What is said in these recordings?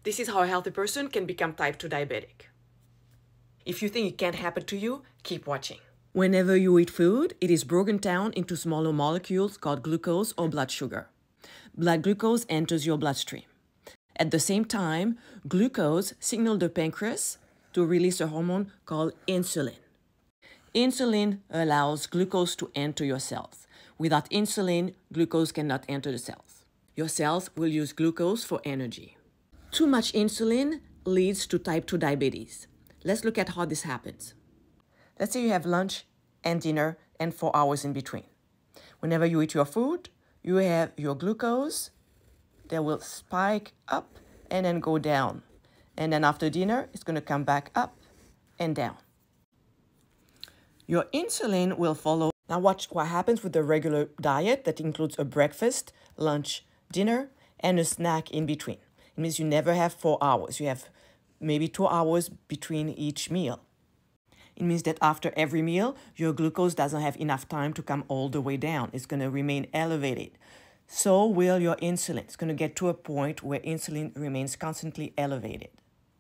This is how a healthy person can become type 2 diabetic. If you think it can't happen to you, keep watching. Whenever you eat food, it is broken down into smaller molecules called glucose or blood sugar. Blood glucose enters your bloodstream. At the same time, glucose signals the pancreas to release a hormone called insulin. Insulin allows glucose to enter your cells. Without insulin, glucose cannot enter the cells. Your cells will use glucose for energy. Too much insulin leads to type 2 diabetes. Let's look at how this happens. Let's say you have lunch and dinner and 4 hours in between. Whenever you eat your food, you have your glucose that will spike up and then go down. And then after dinner, it's going to come back up and down. Your insulin will follow. Now watch what happens with the regular diet that includes a breakfast, lunch, dinner, and a snack in between. It means you never have 4 hours. You have maybe 2 hours between each meal. It means that after every meal, your glucose doesn't have enough time to come all the way down. It's going to remain elevated. So will your insulin. It's going to get to a point where insulin remains constantly elevated.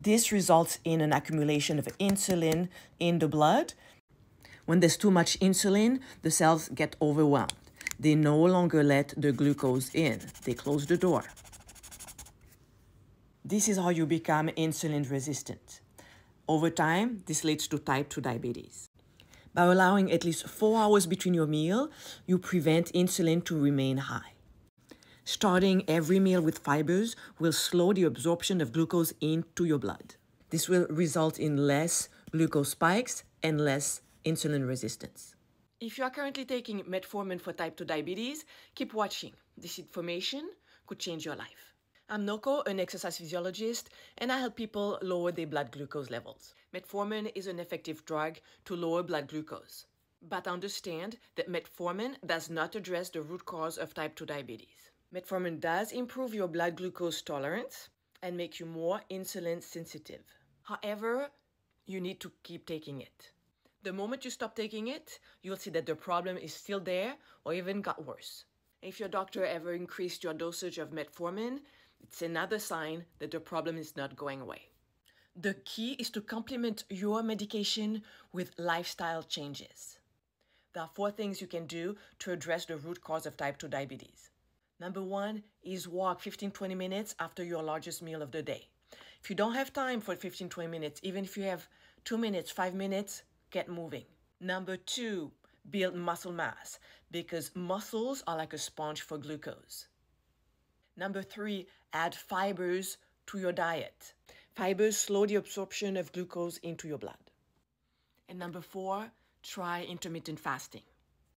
This results in an accumulation of insulin in the blood. When there's too much insulin, the cells get overwhelmed. They no longer let the glucose in. They close the door. This is how you become insulin resistant. Over time, this leads to type 2 diabetes. By allowing at least 4 hours between your meal, you prevent insulin to remain high. Starting every meal with fibers will slow the absorption of glucose into your blood. This will result in less glucose spikes and less insulin resistance. If you are currently taking metformin for type 2 diabetes, keep watching. This information could change your life. I'm Noko, an exercise physiologist, and I help people lower their blood glucose levels. Metformin is an effective drug to lower blood glucose. But understand that metformin does not address the root cause of type 2 diabetes. Metformin does improve your blood glucose tolerance and make you more insulin sensitive. However, you need to keep taking it. The moment you stop taking it, you'll see that the problem is still there or even got worse. If your doctor ever increased your dosage of metformin, it's another sign that the problem is not going away. The key is to complement your medication with lifestyle changes. There are 4 things you can do to address the root cause of type 2 diabetes. Number 1 is walk 15-20 minutes after your largest meal of the day. If you don't have time for 15-20 minutes, even if you have 2 minutes, 5 minutes, get moving. Number 2, build muscle mass, because muscles are like a sponge for glucose. Number 3, add fibers to your diet. Fibers slow the absorption of glucose into your blood. And number 4, try intermittent fasting.